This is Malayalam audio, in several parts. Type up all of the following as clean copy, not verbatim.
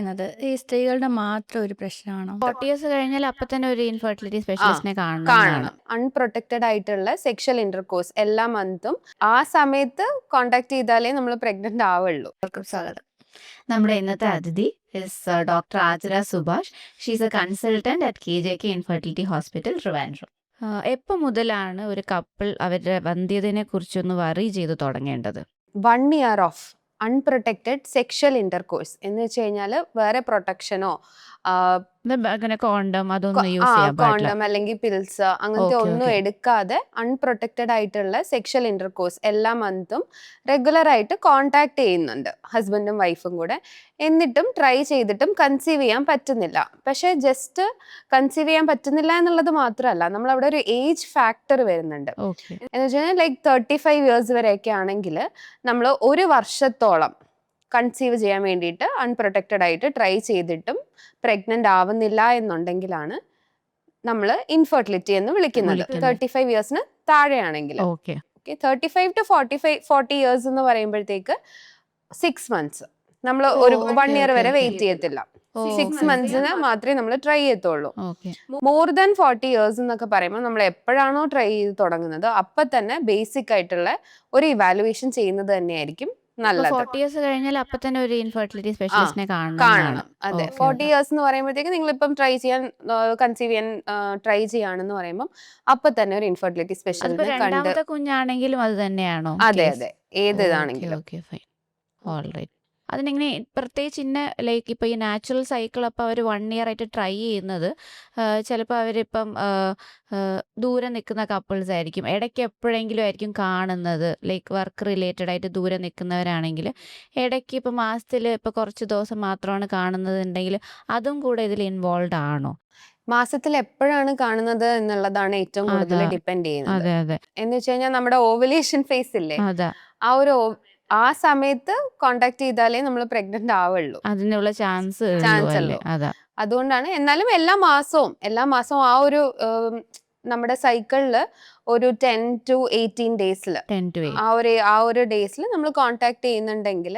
എന്നത് ഈ സ്ത്രീകളുടെ മാത്രം ഒരു പ്രശ്നമാണോ? 40 ഇയേഴ്സ് കഴിഞ്ഞാൽ അപ്പൊ തന്നെ ഒരു ഇൻഫെർട്ടിലിറ്റി ആ സ്പെഷ്യലിസ്റ്റിനെ കാണണം എന്നാണ്. കാണണം. അൺപ്രൊട്ടക്റ്റഡ് ആയിട്ടുള്ള സെക്ഷൽ ഇന്റർകോഴ്സ് എല്ലാ മന്തും ആ സമയത്ത് കോണ്ടാക്ട് ചെയ്താലേ നമ്മൾ പ്രഗ്നന്റ് ആവുള്ളൂ. സ്വാഗതം. നമ്മുടെ ഇന്നത്തെ അതിഥി doctor Athira Subhash. She's A consultant at KJK infertility hospital, Trivandrum. എപ്പോൾ മുതലാണ് ഒരു കപ്പിൾ അവരുടെ വന്ധ്യതയെ കുറിച്ചൊന്ന് വറി ചെയ്ത് തുടങ്ങേണ്ടത്? 1 year of unprotected sexual intercourse എന്ന് വെച്ച് കഴിഞ്ഞാൽ വേറെ പ്രൊട്ടക്ഷനോ അങ്ങനെ കോണ്ടം അതൊന്നും യൂസ് ചെയ്യാൻ പാടില്ല. കോണ്ടം അല്ലെങ്കിൽ പിൽസ് അങ്ങനത്തെ Okay, ഒന്നും okay. എടുക്കാതെ അൺപ്രൊട്ടക്റ്റഡ് ആയിട്ടുള്ള സെക്ഷൽ ഇന്റർകോഴ്സ് എല്ലാ മന്തും റെഗുലർ ആയിട്ട് കോണ്ടാക്ട് ചെയ്യുന്നുണ്ട് ഹസ്ബൻഡും വൈഫും കൂടെ. എന്നിട്ടും ട്രൈ ചെയ്തിട്ടും കൺസീവ് ചെയ്യാൻ പറ്റുന്നില്ല. പക്ഷേ ജസ്റ്റ് കൺസീവ് ചെയ്യാൻ പറ്റുന്നില്ല എന്നുള്ളത് മാത്രമല്ല, നമ്മൾ അവിടെ ഒരു ഏജ് ഫാക്ടർ വരുന്നുണ്ട്. Okay. എന്ന് വെച്ച് കഴിഞ്ഞാൽ ലൈക്ക് 35 ഇയേഴ്സ് വരെയൊക്കെ ആണെങ്കിൽ നമ്മൾ ഒരു വർഷത്തോളം കൺസീവ് ചെയ്യാൻ വേണ്ടിയിട്ട് അൺപ്രൊട്ടക്റ്റഡ് ആയിട്ട് ട്രൈ ചെയ്തിട്ടും പ്രഗ്നന്റ് ആവുന്നില്ല എന്നുണ്ടെങ്കിലാണ് നമ്മൾ ഇൻഫെർട്ടിലിറ്റി എന്ന് വിളിക്കുന്നത്. 35 ഇയേഴ്സിന് താഴെയാണെങ്കിൽ. Okay. 35 to 40 ഇയേഴ്സ് എന്ന് പറയുമ്പോഴത്തേക്ക് 6 months നമ്മൾ ഒരു 1 year വരെ വെയിറ്റ് ചെയ്യത്തില്ല. 6 monthsന് മാത്രമേ നമ്മൾ ട്രൈ ചെയ്യത്തുള്ളൂ. Okay. മോർ ദാൻ 40 ഇയേഴ്സ് എന്നൊക്കെ പറയുമ്പോൾ നമ്മൾ എപ്പോഴാണോ ട്രൈ ചെയ്ത് തുടങ്ങുന്നത് അപ്പം തന്നെ ബേസിക് ആയിട്ടുള്ള ഒരു ഇവാലുവേഷൻ ചെയ്യുന്നത് തന്നെയായിരിക്കും നല്ലത്. 40 ഇയേഴ്സ് കഴിഞ്ഞാൽ അപ്പൊ തന്നെ ഒരു ഇൻഫെർട്ടിലിറ്റി സ്പെഷ്യലിസ്റ്റിനെ കാണണം. അതെ, 40 ഇയേഴ്സ് എന്ന് പറയുമ്പോഴത്തേക്ക് നിങ്ങൾ ഇപ്പം ട്രൈ ചെയ്യാൻ കൺസീവ് ചെയ്യാൻ ട്രൈ ചെയ്യാണെന്ന് പറയുമ്പോൾ അപ്പൊ തന്നെ ഒരു ഇൻഫെർട്ടിലിറ്റി സ്പെഷ്യലിനെ കണ്ട്. രണ്ടാമത്തെ കുഞ്ഞാണെങ്കിലും അത് തന്നെയാണോ? അതെ അതെ, ഏത് ഇതാണെങ്കിലും. Okay, fine, all right. അതിനെങ്ങനെ പ്രത്യേകിച്ച് ലൈക്ക് ഇപ്പോൾ ഈ നാച്ചുറൽ സൈക്കിൾ അപ്പോൾ അവർ 1 year ആയിട്ട് ട്രൈ ചെയ്യുന്നത് ചിലപ്പോൾ അവരിപ്പം ദൂരെ നിൽക്കുന്ന കപ്പിൾസ് ആയിരിക്കും, ഇടയ്ക്ക് എപ്പോഴെങ്കിലും ആയിരിക്കും കാണുന്നത്. ലൈക്ക് വർക്ക് റിലേറ്റഡ് ആയിട്ട് ദൂരെ നിൽക്കുന്നവരാണെങ്കിൽ ഇടയ്ക്ക് ഇപ്പോൾ മാസത്തിൽ ഇപ്പോൾ കുറച്ച് ദിവസം മാത്രമാണ് കാണുന്നത് ഉണ്ടെങ്കിൽ അതും കൂടെ ഇതിൽ ഇൻവോൾവ് ആണോ? മാസത്തിൽ എപ്പോഴാണ് കാണുന്നത് എന്നുള്ളതാണ് ഏറ്റവും കൂടുതൽ ഡിപ്പെൻഡ് ചെയ്യുന്നത്. അതെ അതെ എന്ന് വെച്ച് കഴിഞ്ഞാൽ നമ്മുടെ ഓവുലേഷൻ ഫേസ് ഇല്ലേ, അതാ ആ സമയത്ത് കോണ്ടാക്ട് ചെയ്താലേ നമ്മൾ പ്രഗ്നന്റ് ആവുള്ളൂ. അതിനുള്ള ചാൻസ് ഉള്ളൂ. അതാ അതുകൊണ്ടാണ്. എന്നാലും എല്ലാ മാസവും ആ ഒരു നമ്മുടെ സൈക്കിളില് ഒരു 10 to 18 ഡേയ്സിൽ ആ ഒരു ഡേയ്സിൽ നമ്മൾ കോണ്ടാക്ട് ചെയ്യുന്നുണ്ടെങ്കിൽ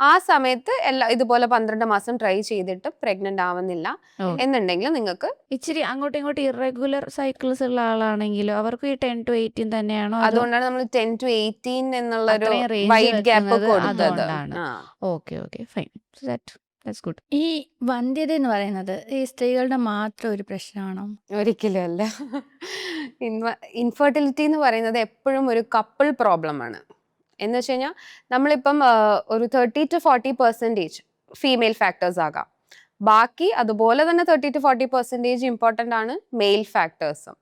ആ സമയത്ത് ഇതുപോലെ 12 മാസം ട്രൈ ചെയ്തിട്ട് പ്രഗ്നന്റ് ആവുന്നില്ല എന്നുണ്ടെങ്കിൽ നിങ്ങൾക്ക് ഇച്ചിരി അങ്ങോട്ടും ഇങ്ങോട്ടും ഇറഗുലർ സൈക്കിൾസ് ഉള്ള ആളാണെങ്കിലോ അവർക്ക് ഈ 10 to 18 തന്നെയാണോ? അതുകൊണ്ടാണ് നമ്മൾ 10 to 18 എന്നുള്ളൊരു വൈഡ് ഗ്യാപ്പ് കൊടുത്തത്. Okay okay, fine, that's good. ഈ വന്ധ്യത എന്ന് പറയുന്നത് ഈ സ്ത്രീകളുടെ മാത്രം ഒരു പ്രശ്നമാണോ? ഒരിക്കലും അല്ല. ഇൻഫെർട്ടിലിറ്റി എന്ന് പറയുന്നത് എപ്പോഴും ഒരു കപ്പിൾ പ്രോബ്ലം ആണ്. എന്ന് വെച്ച് കഴിഞ്ഞാൽ നമ്മളിപ്പം ഒരു 30 to 40% ഫീമെയിൽ ഫാക്ടേഴ്സ് ആകാം. ബാക്കി അതുപോലെ തന്നെ 30 to 40% ഇമ്പോർട്ടൻ്റ് ആണ് മെയിൽ ഫാക്ടേഴ്സും.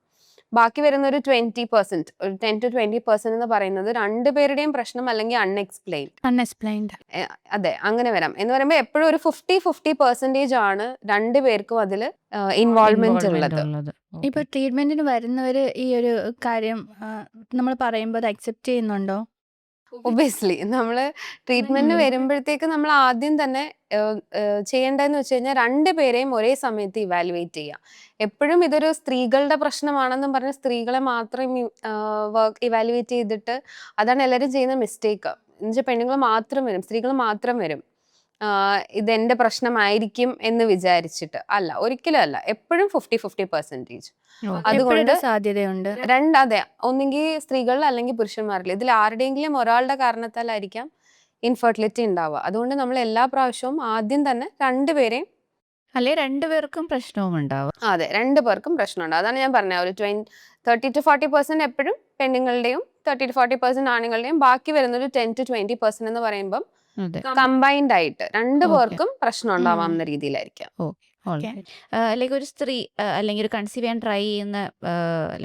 ബാക്കി വരുന്ന ഒരു 20%, ഒരു 10 to 20% എന്ന് പറയുന്നത് രണ്ടുപേരുടെയും പ്രശ്നം അല്ലെങ്കിൽ അൺഎക്സ്പ്ലെയിൻഡ്. അതെ, അങ്ങനെ വരാം. എന്ന് പറയുമ്പോൾ എപ്പോഴും ഒരു 50-50% ആണ് രണ്ടുപേർക്കും അതിൽ ഇൻവോൾവ്മെന്റ് ഉള്ളത്. ഇപ്പൊ ട്രീറ്റ്മെന്റിന് വരുന്നവര് ഈ ഒരു കാര്യം നമ്മൾ പറയുമ്പോൾ അത് അക്സെപ്റ്റ് ചെയ്യുന്നുണ്ടോ? ഒബിയസ്ലി നമ്മൾ ട്രീറ്റ്മെന്റിന് വരുമ്പോഴത്തേക്ക് നമ്മൾ ആദ്യം തന്നെ ചെയ്യേണ്ടതെന്ന് വെച്ച് കഴിഞ്ഞാൽ രണ്ടുപേരെയും ഒരേ സമയത്ത് ഇവാലുവേറ്റ് ചെയ്യാം. എപ്പോഴും ഇതൊരു സ്ത്രീകളുടെ പ്രശ്നമാണെന്നും പറഞ്ഞ് സ്ത്രീകളെ മാത്രം ഇവാലുവേറ്റ് ചെയ്തിട്ട് അതാണ് എല്ലാവരും ചെയ്യുന്ന മിസ്റ്റേക്ക്. എന്നുവെച്ചാൽ പെണ്ണുങ്ങൾ മാത്രം വരും, സ്ത്രീകൾ മാത്രം വരും ഇതെന്റെ പ്രശ്നമായിരിക്കും എന്ന് വിചാരിച്ചിട്ട്. അല്ല, ഒരിക്കലും അല്ല. എപ്പോഴും 50-50%. അതുകൊണ്ട് സാധ്യതയുണ്ട്. അതെ, ഒന്നെങ്കിൽ സ്ത്രീകളിൽ അല്ലെങ്കിൽ പുരുഷന്മാരിൽ ഇതിൽ ആരുടെയെങ്കിലും ഒരാളുടെ കാരണത്താലായിരിക്കാം ഇൻഫെർട്ടിലിറ്റി ഉണ്ടാവുക. അതുകൊണ്ട് നമ്മൾ എല്ലാ പ്രാവശ്യവും ആദ്യം തന്നെ രണ്ടുപേരെയും അല്ലെ രണ്ടുപേർക്കും പ്രശ്നവും ഉണ്ടാവും. അതെ, രണ്ടുപേർക്കും പ്രശ്നമുണ്ട്. അതാണ് ഞാൻ പറഞ്ഞത്, ഒരു 30 to 40% എപ്പോഴും പെണ്ണുങ്ങളുടെയും 30 to 40% ആണുങ്ങളുടെയും, ബാക്കി വരുന്നൊരു 10 to 20% എന്ന് പറയുമ്പം കമ്പൈൻഡ് ആയിട്ട് രണ്ടുപേർക്കും പ്രശ്നം ഉണ്ടാവാവുന്ന രീതിയിലായിരിക്കാം. ലൈക്ക് ഒരു സ്ത്രീ അല്ലെങ്കിൽ ഒരു കൺസീവ് ചെയ്യാൻ ട്രൈ ചെയ്യുന്ന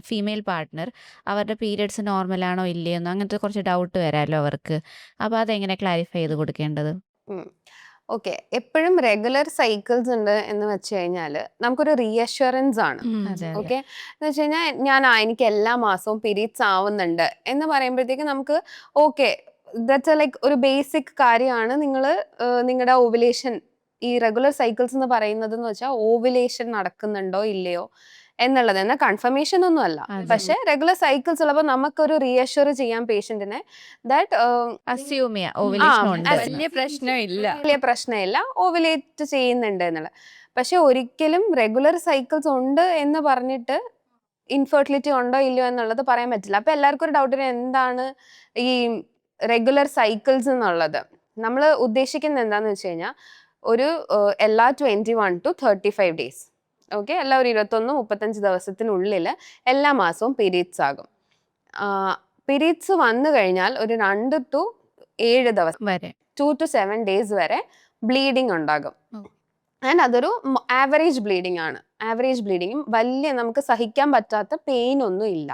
ഫീമെയിൽ പാർട്ട്ണർ അവരുടെ പീരിയഡ്സ് നോർമലാണോ ഇല്ലയെന്നോ അങ്ങനത്തെ കുറച്ച് ഡൗട്ട് വരാമല്ലോ അവർക്ക്. അപ്പോൾ അതെങ്ങനെ ക്ലാരിഫൈ ചെയ്ത് കൊടുക്കേണ്ടത്? ഓക്കെ, എപ്പോഴും റെഗുലർ സൈക്കിൾസ് ഉണ്ട് എന്ന് വെച്ച് കഴിഞ്ഞാൽ നമുക്കൊരു റീഅഷ്വറൻസ് ആണ്. ഓക്കെ, എന്ന് വെച്ച് കഴിഞ്ഞാൽ എനിക്ക് എല്ലാ മാസവും പീരീഡ്സ് ആവുന്നുണ്ട് എന്ന് പറയുമ്പോഴത്തേക്ക് നമുക്ക് ഓക്കെ, ദാറ്റ്സ് ലൈക്ക് ഒരു ബേസിക് കാര്യമാണ്. നിങ്ങളുടെ ഓവുലേഷൻ, ഈ റെഗുലർ സൈക്കിൾസ് എന്ന് പറയുന്നത് എന്ന് വെച്ചാൽ ഓവുലേഷൻ നടക്കുന്നുണ്ടോ ഇല്ലയോ എന്നുള്ളത്. എന്നാൽ കൺഫർമേഷൻ ഒന്നും അല്ല. അതെ. പക്ഷെ റെഗുലർ സൈക്കിൾസ് ഉള്ളപ്പോൾ നമുക്കൊരു റീഅഷ്യൂർ ചെയ്യാം പേഷ്യന്റിനെ ദാറ്റ് അസ്യൂം ചെയ്യാം ഓവുലേഷൻ ഉണ്ട് എന്ന്. വലിയ പ്രശ്നമില്ല. വലിയ പ്രശ്നമില്ല, ഓവുലേറ്റ് ചെയ്യുന്നുണ്ട് എന്നുള്ളത്. പക്ഷെ ഒരിക്കലും റെഗുലർ സൈക്കിൾസ് ഉണ്ട് എന്ന് പറഞ്ഞിട്ട് ഇൻഫെർട്ടിലിറ്റി ഉണ്ടോ ഇല്ലയോ എന്നുള്ളത് പറയാൻ പറ്റില്ല. അപ്പൊ എല്ലാവർക്കും ഒരു ഡൗട്ട് എന്താണ് ഈ റെഗുലർ സൈക്കിൾസ് എന്നുള്ളത്. നമ്മൾ ഉദ്ദേശിക്കുന്നത് എന്താന്ന് വെച്ച് കഴിഞ്ഞാൽ ഒരു എല്ലാ 21 to 35 days, ഓക്കെ, എല്ലാ ഒരു 21-35 ദിവസത്തിനുള്ളിൽ എല്ലാ മാസവും പീരീഡ്സ് ആകും. പീരീഡ്സ് വന്നു കഴിഞ്ഞാൽ ഒരു 2 to 7 ദിവസം വരെ 2 to 7 days വരെ ബ്ലീഡിങ് ഉണ്ടാകും. ഓ. ആൻഡ് അതൊരു ആവറേജ് ബ്ലീഡിങ് ആണ്. ആവറേജ് ബ്ലീഡിങ്ങും വലിയ നമുക്ക് സഹിക്കാൻ പറ്റാത്ത പെയിൻ ഒന്നും ഇല്ല.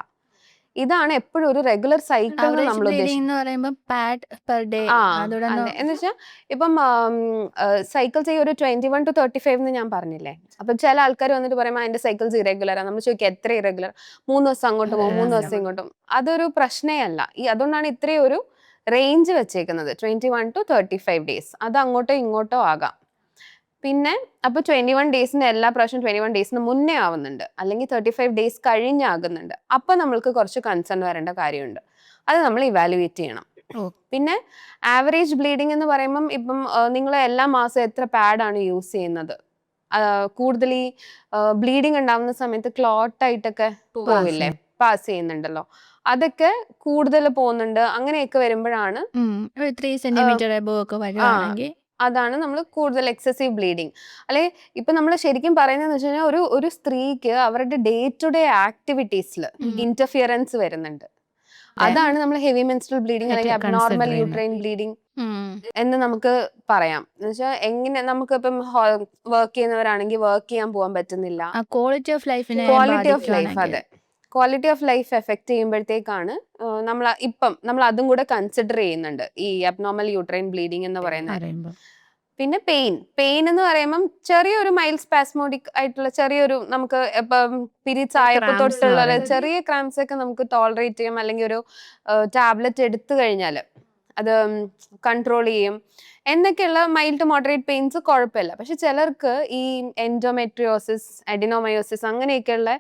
ഇതാണ് എപ്പോഴും ഒരു റെഗുലർ സൈക്കിൾ Average നമ്മൾ bleeding ഉദ്ദേശിക്കുന്നത്. എന്ന് പറയുമ്പോൾ പാഡ് പെർ ഡേ അതോടെ അതെ. എന്ന് വെച്ചാൽ ഇപ്പം സൈക്കിൾസ് ഈ ഒരു 21 to 35 എന്ന് ഞാൻ പറഞ്ഞില്ലേ. അപ്പം ചില ആൾക്കാർ വന്നിട്ട് പറയുമ്പോൾ അതിന്റെ സൈക്കിൾസ് ഇറഗുലറാണ്. നമ്മൾ ചോദിക്കുക എത്ര ഇറഗുലർ, 3 ദിവസം അങ്ങോട്ട് പോകും 3 ദിവസം ഇങ്ങോട്ടും. അതൊരു പ്രശ്നേ അല്ല. അതുകൊണ്ടാണ് ഇത്രയും ഒരു റേഞ്ച് വെച്ചേക്കുന്നത് 21 to 35 days. അത് അങ്ങോട്ടോ ഇങ്ങോട്ടോ ആകാം. പിന്നെ അപ്പൊ 21 ഡേയ്സിന് എല്ലാ പ്രാവശ്യം 21 ഡേയ്സിന് മുന്നേ ആവുന്നുണ്ട്, അല്ലെങ്കിൽ 35 ഡേയ്സ് കഴിഞ്ഞാകുന്നുണ്ട്. അപ്പൊ നമ്മൾക്ക് കുറച്ച് കൺസേൺ വരേണ്ട കാര്യമുണ്ട്. അത് നമ്മൾ ഇവാലുവേറ്റ് ചെയ്യണം. ഓ. പിന്നെ ആവറേജ് ബ്ലീഡിംഗ് എന്ന് പറയുമ്പം ഇപ്പം നിങ്ങൾ എല്ലാ മാസവും എത്ര പാഡാണ് യൂസ് ചെയ്യുന്നത്, കൂടുതൽ ഈ ബ്ലീഡിങ് ഉണ്ടാവുന്ന സമയത്ത് ക്ലോട്ട് ആയിട്ടൊക്കെ പോവില്ലേ, പാസ് ചെയ്യുന്നുണ്ടല്ലോ, അതൊക്കെ കൂടുതൽ പോകുന്നുണ്ട്. അങ്ങനെയൊക്കെ വരുമ്പോഴാണ് 3 സെന്റിമീറ്റർ എബോ ഒക്കെ വരുവാണെങ്കിൽ അതാണ് നമ്മൾ കൂടുതൽ എക്സസീവ് ബ്ലീഡിങ്. അല്ലെ ഇപ്പൊ നമ്മൾ ശരിക്കും പറയുന്നതെന്ന് വെച്ച് കഴിഞ്ഞാൽ ഒരു സ്ത്രീക്ക് അവരുടെ ഡേ ടു ഡേ ആക്ടിവിറ്റീസിൽ ഇന്റർഫിയറൻസ് വരുന്നുണ്ട്. അതാണ് നമ്മൾ ഹെവി മെൻസ്ട്രൽ ബ്ലീഡിങ് അല്ലെങ്കിൽ അബ്നോർമൽ യൂട്രൈൻ ബ്ലീഡിങ് എന്ന് നമുക്ക് പറയാം. എന്ന് വെച്ചാൽ എങ്ങനെ നമുക്ക് ഇപ്പം വർക്ക് ചെയ്യുന്നവരാണെങ്കിൽ വർക്ക് ചെയ്യാൻ പോകാൻ പറ്റുന്നില്ല. ക്വാളിറ്റി ഓഫ് ലൈഫിനെ ക്വാളിറ്റി ഓഫ് ലൈഫ്, അതെ, ക്വാളിറ്റി ഓഫ് ലൈഫ് എഫക്ട് ചെയ്യുമ്പോഴത്തേക്കാണ് നമ്മൾ അതും കൂടെ കൺസിഡർ ചെയ്യുന്നുണ്ട് ഈ അബ്നോർമൽ യൂട്രൈൻ ബ്ലീഡിംഗ് എന്ന് പറയുന്നത്. പിന്നെ പെയിൻ എന്ന് പറയുമ്പം ചെറിയൊരു മൈൽഡ് സ്പാസ്മോഡിക് ആയിട്ടുള്ള ചെറിയൊരു നമുക്ക് ഇപ്പം പീരീഡ്സ് ആയപ്പോൾ തൊട്ടുള്ള ചെറിയ ക്രാംസ് ഒക്കെ നമുക്ക് ടോളറേറ്റ് ചെയ്യും, അല്ലെങ്കിൽ ഒരു ടാബ്ലറ്റ് എടുത്തു കഴിഞ്ഞാൽ അത് കൺട്രോൾ ചെയ്യും എന്നൊക്കെയുള്ള മൈൽഡ് മോഡറേറ്റ് പെയിൻസ് കുഴപ്പമില്ല. പക്ഷെ ചിലർക്ക് ഈ എൻഡോമെട്രിയോസിസ്, അഡിനോമയോസിസ് അങ്ങനെയൊക്കെയുള്ള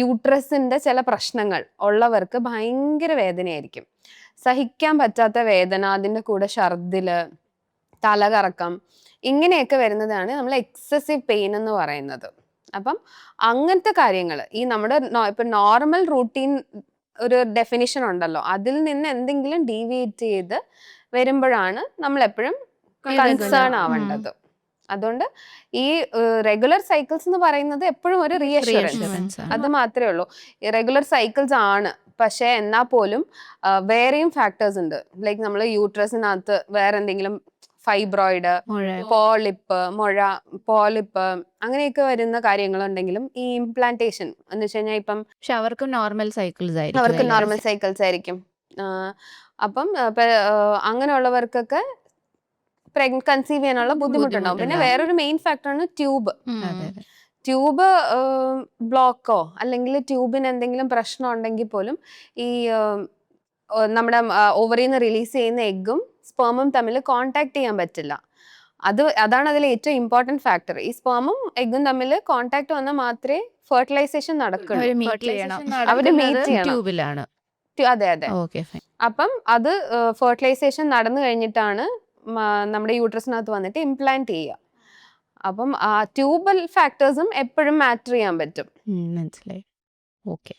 യൂട്രസിന്റെ ചില പ്രശ്നങ്ങൾ ഉള്ളവർക്ക് ഭയങ്കര വേദനയായിരിക്കും, സഹിക്കാൻ പറ്റാത്ത വേദന, അതിൻ്റെ കൂടെ ഛർദില്, തലകറക്കം, ഇങ്ങനെയൊക്കെ വരുന്നതാണ് നമ്മൾ എക്സസീവ് പെയിൻ എന്ന് പറയുന്നത്. അപ്പം അങ്ങനത്തെ കാര്യങ്ങൾ ഈ നമ്മുടെ ഇപ്പൊ നോർമൽ റൂട്ടീൻ ഒരു ഡെഫിനിഷൻ ഉണ്ടല്ലോ, അതിൽ നിന്ന് എന്തെങ്കിലും ഡീവിയേറ്റ് ചെയ്ത് വരുമ്പോഴാണ് നമ്മൾ എപ്പോഴും കൺസേൺ ആവേണ്ടത്. അതുകൊണ്ട് ഈ റെഗുലർ സൈക്കിൾസ് എന്ന് പറയുന്നത് എപ്പോഴും ഒരു റീഅഷ്യൂറൻസ്, അത് മാത്രമേ ഉള്ളൂ. ഈ റെഗുലർ സൈക്കിൾസ് ആണ്, പക്ഷെ എന്നാൽ പോലും വേറെയും ഫാക്ടേഴ്സ് ഉണ്ട്. ലൈക്ക് നമ്മൾ യൂട്രസിനകത്ത് വേറെ എന്തെങ്കിലും ഫൈബ്രോയിഡ്, പോളിപ്പ് അങ്ങനെയൊക്കെ വരുന്ന കാര്യങ്ങളുണ്ടെങ്കിലും ഈ ഇംപ്ലാന്റേഷൻ എന്ന് വെച്ച് കഴിഞ്ഞാൽ ഇപ്പം അവർക്ക് നോർമൽ സൈക്കിൾസ് ആയിരിക്കും. അപ്പം അങ്ങനെയുള്ളവർക്കൊക്കെ കൺസീവ് ചെയ്യാനുള്ള ബുദ്ധിമുട്ടുണ്ടാവും. പിന്നെ വേറൊരു മെയിൻ ഫാക്ടറാണ് ട്യൂബ് ബ്ലോക്കോ അല്ലെങ്കിൽ ട്യൂബിന് എന്തെങ്കിലും പ്രശ്നം ഉണ്ടെങ്കിൽ പോലും ഈ നമ്മുടെ ഓവറിൽ നിന്ന് റിലീസ് ചെയ്യുന്ന എഗ്ഗും സ്പേമും തമ്മിൽ കോണ്ടാക്ട് ചെയ്യാൻ പറ്റില്ല. അതാണ് അതിൽ ഏറ്റവും ഇമ്പോർട്ടന്റ് ഫാക്ടർ. ഈ സ്പേമും എഗ്ഗും തമ്മിൽ കോണ്ടാക്ട് വന്നാൽ മാത്രമേ ഫെർട്ടിലൈസേഷൻ നടക്കുള്ളൂ. അവര് മീറ്റ് ചെയ്യണം. അതെ. അപ്പം അത് ഫെർട്ടിലൈസേഷൻ നടന്നു കഴിഞ്ഞിട്ടാണ് നമ്മുടെ യൂട്രസിനകത്ത് വന്നിട്ട് ഇംപ്ലാന്റ് ചെയ്യുക. അപ്പം ആ ട്യൂബൽ ഫാക്ടേഴ്സും എപ്പോഴും മാറ്റർ ചെയ്യാൻ പറ്റും. മനസ്സിലായി. ഓക്കെ.